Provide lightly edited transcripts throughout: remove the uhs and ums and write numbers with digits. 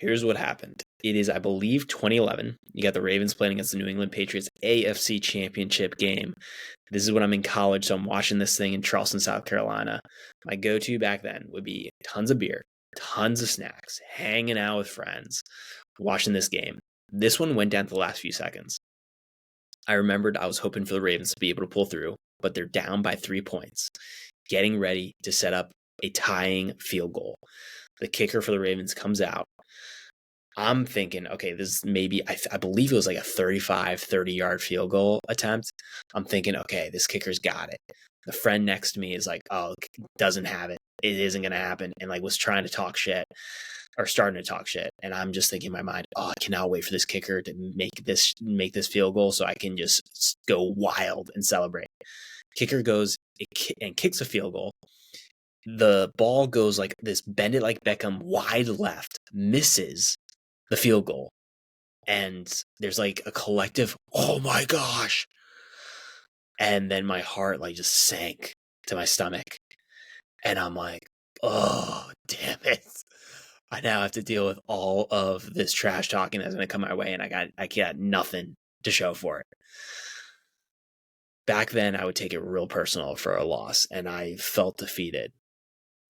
Here's what happened. It is, I believe, 2011. You got the Ravens playing against the New England Patriots AFC Championship game. This is when I'm in college, so I'm watching this thing in Charleston, South Carolina. My go-to back then would be tons of beer, tons of snacks, hanging out with friends, watching this game. This one went down to the last few seconds. I remembered I was hoping for the Ravens to be able to pull through, but they're down by 3 points, getting ready to set up a tying field goal. The kicker for the Ravens comes out. I'm thinking, okay, this maybe, I believe it was like a 30-yard field goal attempt. I'm thinking, okay, this kicker's got it. The friend next to me is like, oh, doesn't have it. It isn't going to happen. And like was trying to talk shit or starting to talk shit. And I'm just thinking in my mind, oh, I cannot wait for this kicker to make this field goal so I can just go wild and celebrate. Kicker goes and kicks a field goal. The ball goes like this, bend it like Beckham, wide left, misses the field goal. And there's like a collective, oh my gosh. And then my heart like just sank to my stomach. And I'm like, oh, damn it. I now have to deal with all of this trash talking that's going to come my way. And I got nothing to show for it. Back then, I would take it real personal for a loss, and I felt defeated.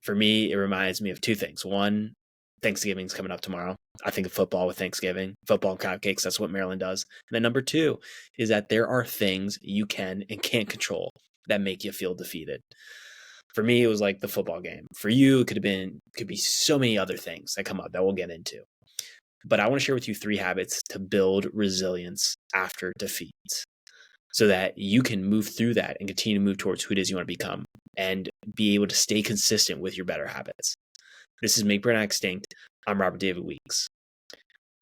For me, it reminds me of two things. One, Thanksgiving's coming up tomorrow. I think of football with Thanksgiving, football and crab cakes. That's what Maryland does. And then number two is that there are things you can and can't control that make you feel defeated. For me, it was like the football game. For you, it could be so many other things that come up that we'll get into. But I want to share with you 3 habits to build resilience after defeat so that you can move through that and continue to move towards who it is you want to become and be able to stay consistent with your better habits. This is Make Burnout Extinct. I'm Robert David Weeks.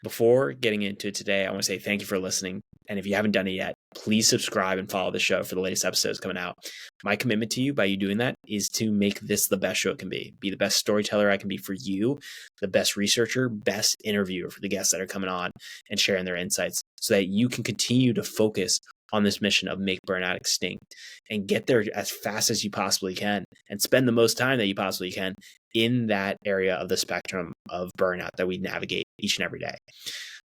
Before getting into it today, I want to say thank you for listening. And if you haven't done it yet, please subscribe and follow the show for the latest episodes coming out. My commitment to you by you doing that is to make this the best show it can be the best storyteller I can be for you, the best researcher, best interviewer for the guests that are coming on and sharing their insights so that you can continue to focus on this mission of Make Burnout Extinct and get there as fast as you possibly can and spend the most time that you possibly can in that area of the spectrum of burnout that we navigate each and every day.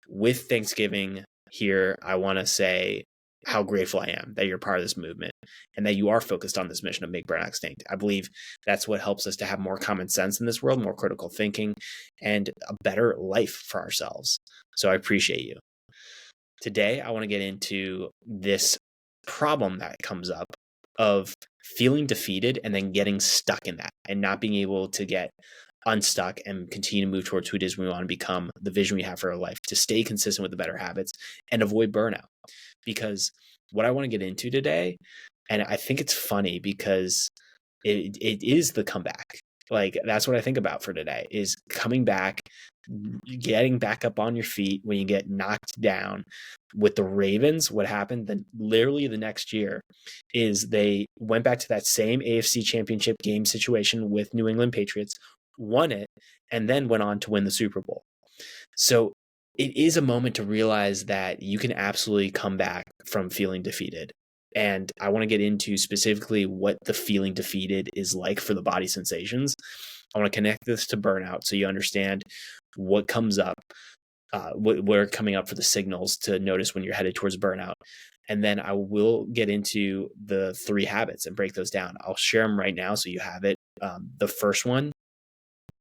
With Thanksgiving here, I want to say how grateful I am that you're part of this movement and that you are focused on this mission of Make Burnout Extinct. I believe that's what helps us to have more common sense in this world, more critical thinking, and a better life for ourselves. So I appreciate you. Today, I want to get into this problem that comes up of feeling defeated and then getting stuck in that and not being able to get unstuck and continue to move towards who it is we want to become, the vision we have for our life, to stay consistent with the better habits and avoid burnout. Because what I want to get into today, and I think it's funny because it is the comeback. Like that's what I think about for today is coming back, getting back up on your feet when you get knocked down. With the Ravens, what happened then literally the next year is they went back to that same AFC Championship game situation with New England Patriots, won it, and then went on to win the Super Bowl. So it is a moment to realize that you can absolutely come back from feeling defeated. And I want to get into specifically what the feeling defeated is like for the body sensations. I want to connect this to burnout so you understand what comes up, what are coming up for the signals to notice when you're headed towards burnout. And then I will get into the 3 habits and break those down. I'll share them right now so you have it. The first one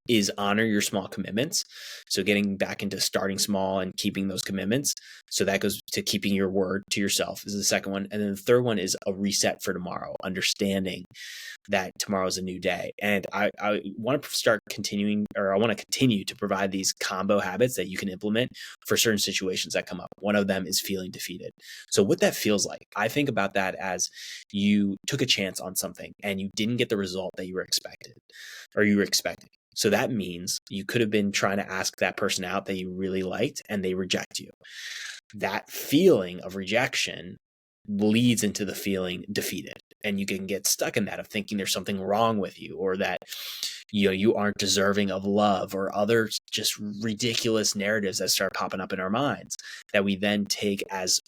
is honor your small commitments. So getting back into starting small and keeping those commitments. So that goes to keeping your word to yourself is the second one. And then the third one is a reset for tomorrow, understanding that tomorrow is a new day. And I want to continue to provide these combo habits that you can implement for certain situations that come up. One of them is feeling defeated. So what that feels like, I think about that as you took a chance on something and you didn't get the result that you were expecting. So that means you could have been trying to ask that person out that you really liked and they reject you. That feeling of rejection leads into the feeling defeated. And you can get stuck in that of thinking there's something wrong with you or that you aren't deserving of love, or other just ridiculous narratives that start popping up in our minds that we then take as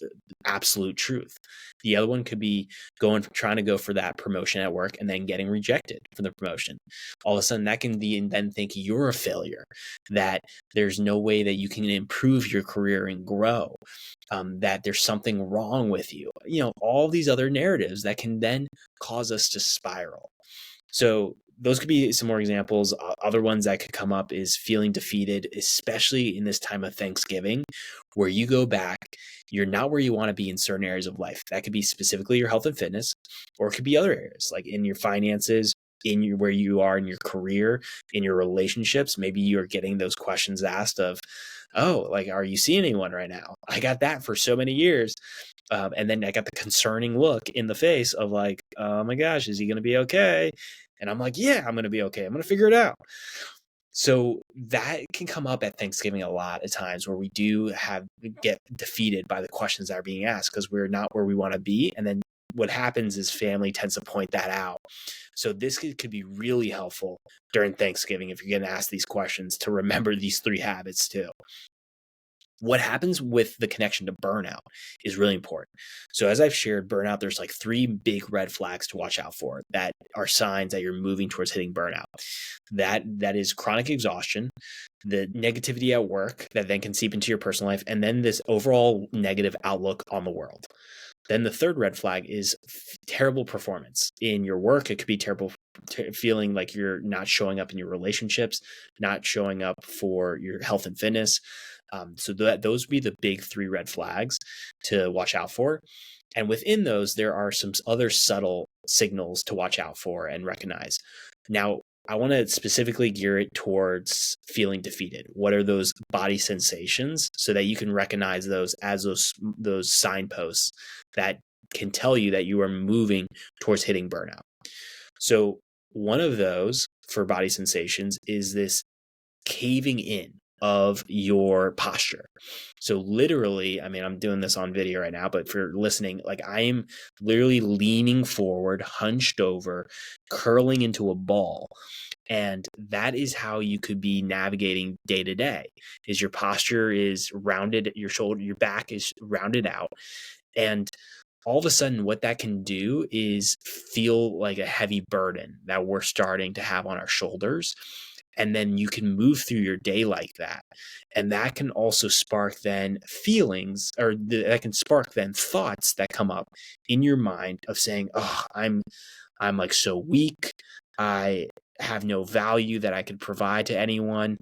absolute truth. The other one could be trying to go for that promotion at work and then getting rejected for the promotion. All of a sudden that can be, and then think you're a failure, that there's no way that you can improve your career and grow, that there's something wrong with you. All these other narratives that can then cause us to spiral. So those could be some more examples. Other ones that could come up is feeling defeated, especially in this time of Thanksgiving, where you go back, you're not where you want to be in certain areas of life. That could be specifically your health and fitness, or it could be other areas like in your finances, where you are in your career, in your relationships. Maybe you're getting those questions asked of, oh, like, are you seeing anyone right now? I got that for so many years. And then I got the concerning look in the face of like, oh my gosh, is he going to be okay? And I'm like, yeah, I'm going to be okay. I'm going to figure it out. So that can come up at Thanksgiving a lot of times, where we get defeated by the questions that are being asked because we're not where we want to be. And then what happens is family tends to point that out. So this could be really helpful during Thanksgiving if you're getting asked these questions, to remember these 3 habits too. What happens with the connection to burnout is really important. So as I've shared, burnout, there's like 3 big red flags to watch out for that are signs that you're moving towards hitting burnout. That is chronic exhaustion, the negativity at work that then can seep into your personal life, and then this overall negative outlook on the world. Then the third red flag is terrible performance in your work. It could be terrible feeling like you're not showing up in your relationships, not showing up for your health and fitness. So those would be the big 3 red flags to watch out for. And within those, there are some other subtle signals to watch out for and recognize. Now, I want to specifically gear it towards feeling defeated. What are those body sensations, so that you can recognize those as those signposts that can tell you that you are moving towards hitting burnout. So one of those for body sensations is this caving in of your posture. So literally, I mean, I'm doing this on video right now, but for listening, like I am literally leaning forward, hunched over, curling into a ball. And that is how you could be navigating day to day, is your posture is rounded, your back is rounded out. And all of a sudden, what that can do is feel like a heavy burden that we're starting to have on our shoulders. And then you can move through your day like that. And that can also spark then feelings, or that can spark then thoughts that come up in your mind of saying, oh, I'm like so weak. I have no value that I could provide to anyone.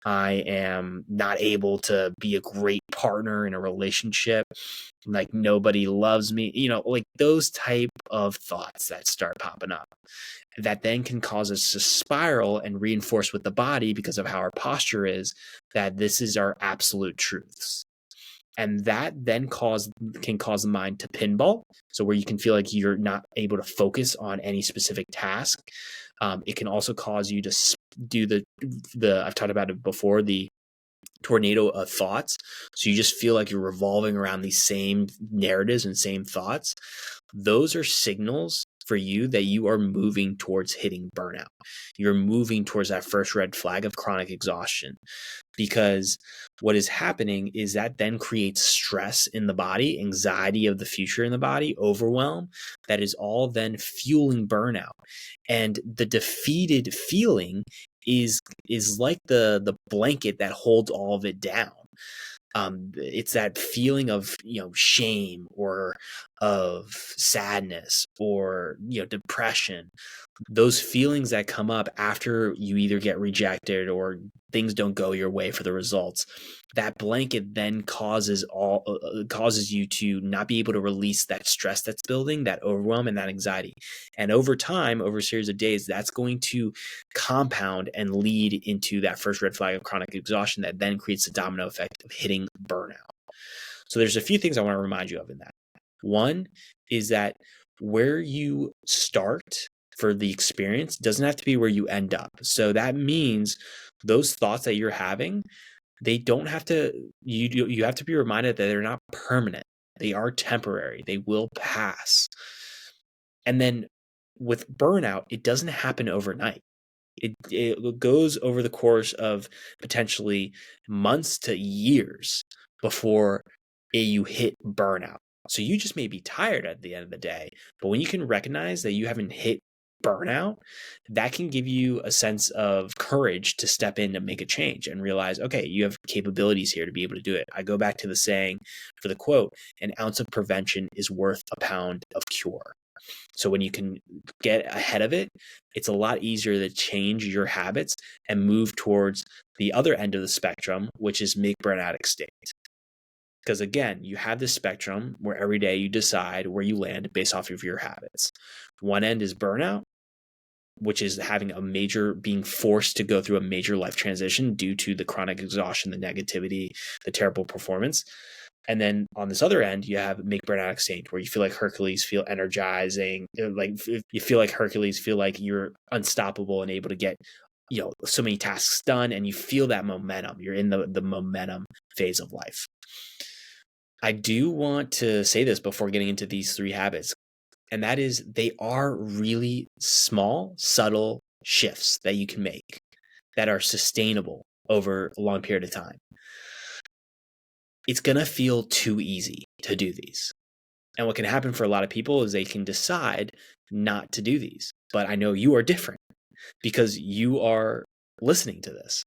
I am not able to be a great partner in a relationship. Like nobody loves me, like those type of thoughts that start popping up, that then can cause us to spiral and reinforce with the body, because of how our posture is, that this is our absolute truths. And that then can cause the mind to pinball. So where you can feel like you're not able to focus on any specific task. It can also cause you to do the I've talked about it before, the tornado of thoughts. So you just feel like you're revolving around these same narratives and same thoughts. Those are signals for you that you are moving towards hitting burnout. You're moving towards that first red flag of chronic exhaustion, because what is happening is that then creates stress in the body, anxiety of the future in the body, overwhelm, that is all then fueling burnout. And the defeated feeling is like the blanket that holds all of it down. It's that feeling of shame, or of sadness, or depression. Those feelings that come up after you either get rejected or things don't go your way for the results, that blanket then causes you to not be able to release that stress that's building, that overwhelm and that anxiety. And over time, over a series of days, that's going to compound and lead into that first red flag of chronic exhaustion that then creates a domino effect of hitting burnout. So there's a few things I want to remind you of in that. One is that where you start for the experience doesn't have to be where you end up. So that means those thoughts that you're having, they don't have to, you have to be reminded that they're not permanent. They are temporary. They will pass. And then with burnout, it doesn't happen overnight. It goes over the course of potentially months to years before you hit burnout. So you just may be tired at the end of the day, but when you can recognize that you haven't hit burnout, that can give you a sense of courage to step in to make a change and realize, okay, you have capabilities here to be able to do it. I go back to the saying for the quote, an ounce of prevention is worth a pound of cure. So when you can get ahead of it, it's a lot easier to change your habits and move towards the other end of the spectrum, which is make burnout extinct. Because again, you have this spectrum where every day you decide where you land based off of your habits. One end is burnout, which is being forced to go through a major life transition due to the chronic exhaustion, the negativity, the terrible performance. And then on this other end, you have make burnout extinct, where you feel like Hercules, feel energizing, like you feel like Hercules, feel like you're unstoppable and able to get, so many tasks done, and you feel that momentum. You're in the momentum phase of life. I do want to say this before getting into these 3 habits, and that is they are really small, subtle shifts that you can make that are sustainable over a long period of time. It's going to feel too easy to do these. And what can happen for a lot of people is they can decide not to do these. But I know you are different because you are listening to this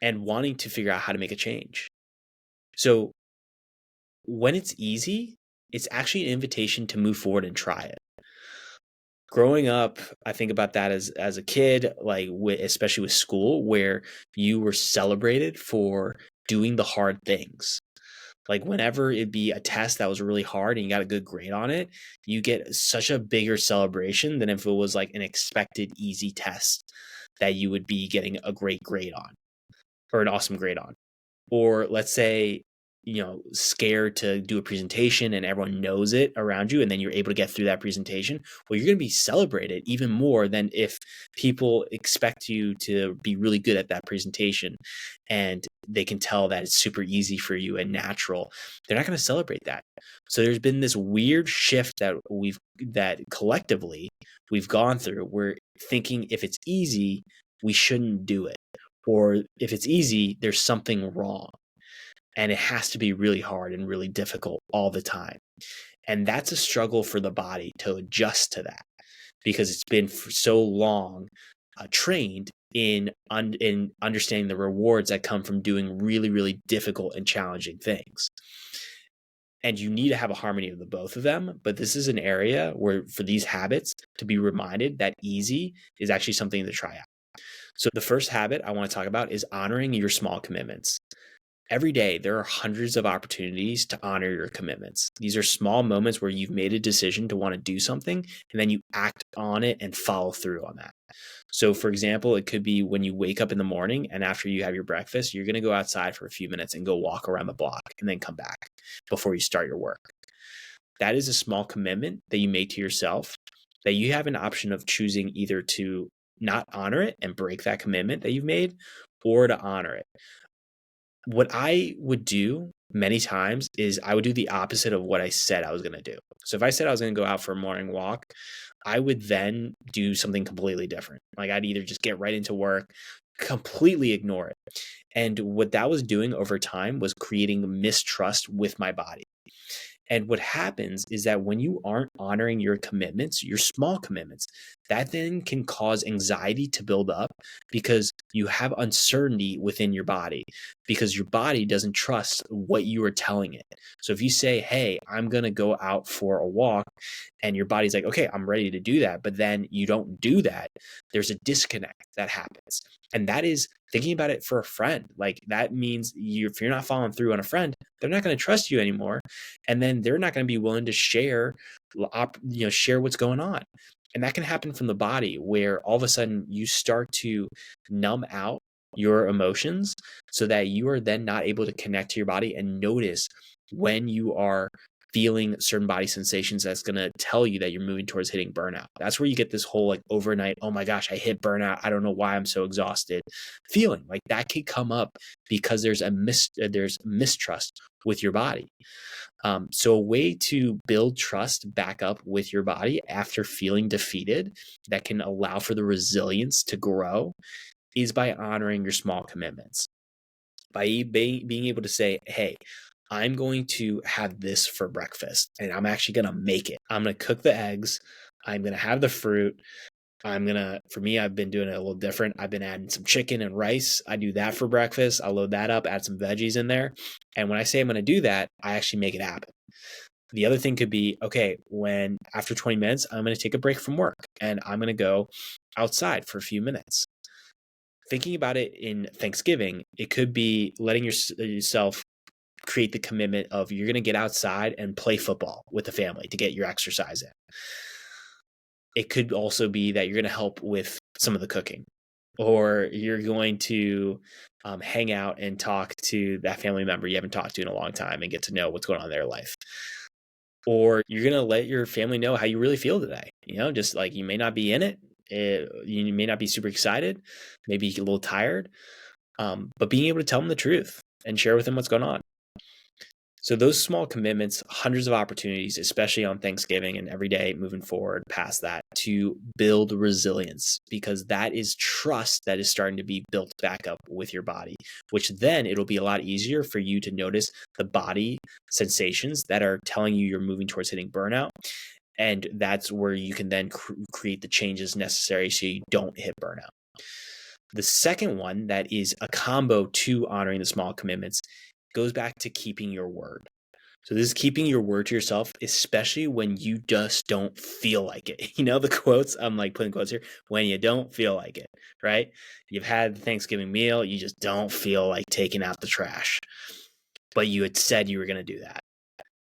and wanting to figure out how to make a change. So when it's easy, it's actually an invitation to move forward and try it. Growing up, I think about that as a kid, like especially with school, where you were celebrated for doing the hard things. Like whenever it'd be a test that was really hard and you got a good grade on it, you get such a bigger celebration than if it was like an expected easy test that you would be getting a great grade on or an awesome grade on. Or let's say, scared to do a presentation and everyone knows it around you and then you're able to get through that presentation. Well, you're going to be celebrated even more than if people expect you to be really good at that presentation and they can tell that it's super easy for you and natural. They're not going to celebrate that. So there's been this weird shift that collectively we've gone through. We're thinking if it's easy, we shouldn't do it. Or if it's easy, there's something wrong. And it has to be really hard and really difficult all the time. And that's a struggle for the body to adjust to that because it's been for so long trained in understanding the rewards that come from doing really, really difficult and challenging things. And you need to have a harmony of the both of them. But this is an area where for these habits to be reminded that easy is actually something to try out. So the first habit I want to talk about is honoring your small commitments. Every day, there are hundreds of opportunities to honor your commitments. These are small moments where you've made a decision to want to do something, and then you act on it and follow through on that. So, for example, it could be when you wake up in the morning and after you have your breakfast, you're going to go outside for a few minutes and go walk around the block and then come back before you start your work. That is a small commitment that you make to yourself that you have an option of choosing either to not honor it and break that commitment that you've made or to honor it. What I would do many times is I would do the opposite of what I said I was going to do. So if I said I was going to go out for a morning walk, I would then do something completely different. Like I'd either just get right into work, completely ignore it. And what that was doing over time was creating mistrust with my body. And what happens is that when you aren't honoring your commitments, your small commitments, that then can cause anxiety to build up because you have uncertainty within your body because your body doesn't trust what you are telling it. So if you say, hey, I'm going to go out for a walk and your body's like, okay, I'm ready to do that. But then you don't do that. There's a disconnect that happens. And that is thinking about it for a friend. Like that means if you're not following through on a friend, they're not going to trust you anymore. And then they're not going to be willing to share what's going on. And that can happen from the body where all of a sudden you start to numb out your emotions so that you are then not able to connect to your body and notice when you are feeling certain body sensations that's going to tell you that you're moving towards hitting burnout. That's where you get this whole like overnight, oh my gosh, I hit burnout, I don't know why I'm so exhausted feeling. Like that could come up because there's mistrust with your body. So a way to build trust back up with your body after feeling defeated that can allow for the resilience to grow is by honoring your small commitments. By being able to say, hey, I'm going to have this for breakfast and I'm actually going to make it. I'm going to cook the eggs. I'm going to have the fruit. For me, I've been doing it a little different. I've been adding some chicken and rice. I do that for breakfast. I load that up, add some veggies in there. And when I say I'm going to do that, I actually make it happen. The other thing could be, okay, when after 20 minutes, I'm going to take a break from work and I'm going to go outside for a few minutes. Thinking about it in Thanksgiving, it could be letting yourself create the commitment of you're going to get outside and play football with the family to get your exercise in. It could also be that you're going to help with some of the cooking, or you're going to hang out and talk to that family member you haven't talked to in a long time and get to know what's going on in their life. Or you're going to let your family know how you really feel today. Just like you may not be in it. You may not be super excited, maybe a little tired, but being able to tell them the truth and share with them what's going on. So those small commitments, hundreds of opportunities, especially on Thanksgiving and every day moving forward past that, to build resilience, because that is trust that is starting to be built back up with your body, which then it'll be a lot easier for you to notice the body sensations that are telling you you're moving towards hitting burnout. And that's where you can then create the changes necessary so you don't hit burnout. The second one that is a combo to honoring the small commitments goes back to keeping your word. So this is keeping your word to yourself, especially when you just don't feel like it. The quotes, I'm like putting quotes here, when you don't feel like it, right? You've had the Thanksgiving meal, you just don't feel like taking out the trash, but you had said you were going to do that.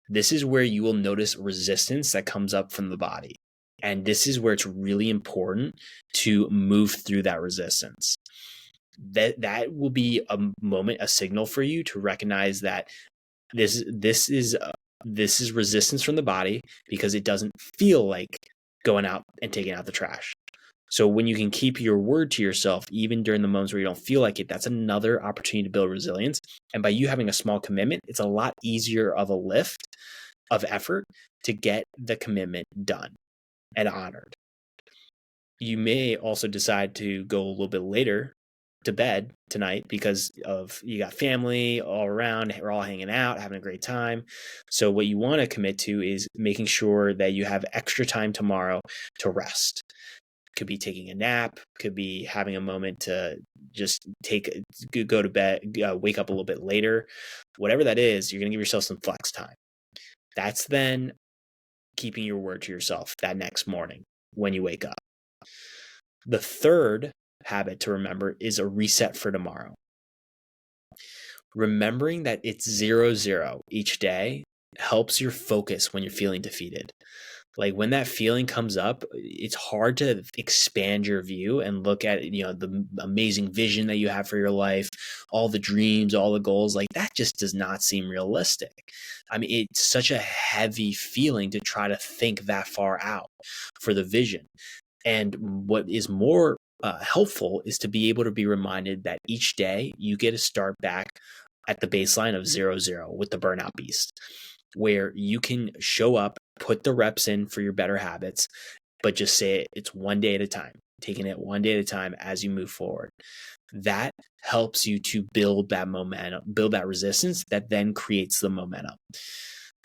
This is where you will notice resistance that comes up from the body. And this is where it's really important to move through that resistance. That will be a moment, a signal for you to recognize that this is resistance from the body because it doesn't feel like going out and taking out the trash. So when you can keep your word to yourself, even during the moments where you don't feel like it, that's another opportunity to build resilience. And by you having a small commitment, it's a lot easier of a lift of effort to get the commitment done and honored. You may also decide to go a little bit later to bed tonight because of you got family all around, we're all hanging out, having a great time. So what you want to commit to is making sure that you have extra time tomorrow to rest. Could be taking a nap, could be having a moment to just go to bed, wake up a little bit later. Whatever that is, you're going to give yourself some flex time. That's then keeping your word to yourself that next morning when you wake up. The third habit to remember is a reset for tomorrow. Remembering that it's 0-0 each day helps your focus when you're feeling defeated. Like when that feeling comes up, it's hard to expand your view and look at, the amazing vision that you have for your life, all the dreams, all the goals. Like that just does not seem realistic. I mean, it's such a heavy feeling to try to think that far out for the vision. And what is more helpful is to be able to be reminded that each day you get to start back at the baseline of 0-0 with the burnout beast, where you can show up, put the reps in for your better habits, but just say it's one day at a time, taking it one day at a time as you move forward. That helps you to build that momentum, build that resistance that then creates the momentum.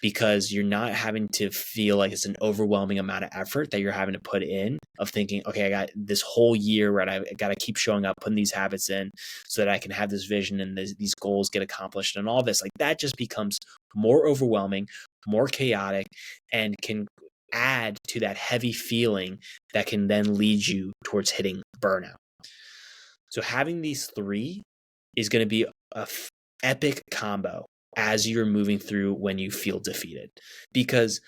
Because you're not having to feel like it's an overwhelming amount of effort that you're having to put in of thinking, okay, I got this whole year where I got to keep showing up, putting these habits in so that I can have this vision and these goals get accomplished and all this. Like that just becomes more overwhelming, more chaotic, and can add to that heavy feeling that can then lead you towards hitting burnout. So having these three is going to be a epic combo as you're moving through when you feel defeated, because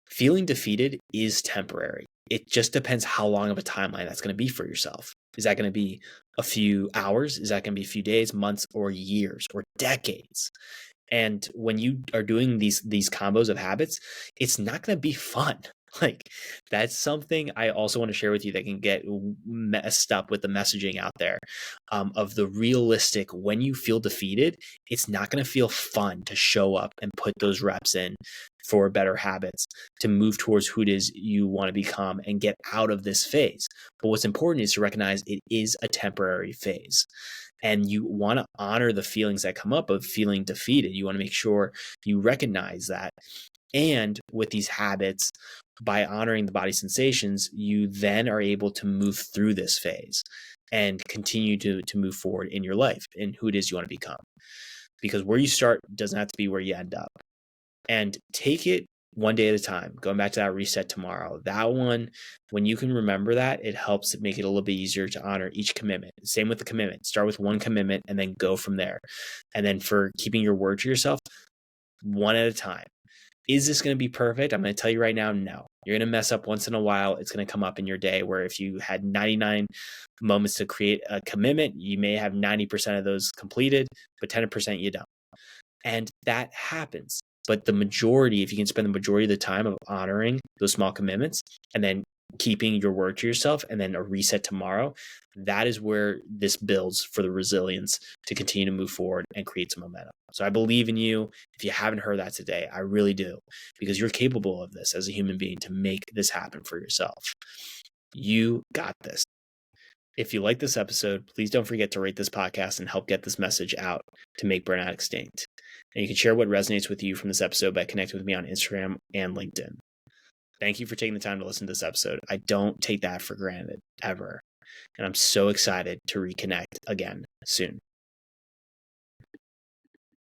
feeling defeated is temporary. It just depends how long of a timeline that's going to be for yourself. Is that going to be a few hours? Is that going to be a few days, months, or years, or decades? And when you are doing these combos of habits, it's not going to be fun. Like, that's something I also want to share with you that can get messed up with the messaging out there, of the realistic, when you feel defeated, it's not going to feel fun to show up and put those reps in for better habits, to move towards who it is you want to become and get out of this phase. But what's important is to recognize it is a temporary phase. And you want to honor the feelings that come up of feeling defeated. You want to make sure you recognize that. And with these habits, by honoring the body sensations, you then are able to move through this phase and continue to move forward in your life and who it is you want to become. Because where you start doesn't have to be where you end up. And take it one day at a time. Going back to that reset tomorrow, that one, when you can remember that, it helps make it a little bit easier to honor each commitment. Same with the commitment. Start with one commitment and then go from there. And then for keeping your word to yourself, one at a time. Is this going to be perfect? I'm going to tell you right now, no. You're going to mess up once in a while. It's going to come up in your day where if you had 99 moments to create a commitment, you may have 90% of those completed, but 10% you don't. And that happens. But the majority, if you can spend the majority of the time of honoring those small commitments and then keeping your word to yourself and then a reset tomorrow, that is where this builds for the resilience to continue to move forward and create some momentum. So I believe in you. If you haven't heard that today, I really do, because you're capable of this as a human being to make this happen for yourself. You got this. If you like this episode, please don't forget to rate this podcast and help get this message out to make burnout extinct. And you can share what resonates with you from this episode by connecting with me on Instagram and LinkedIn. Thank you for taking the time to listen to this episode. I don't take that for granted, ever. And I'm so excited to reconnect again soon.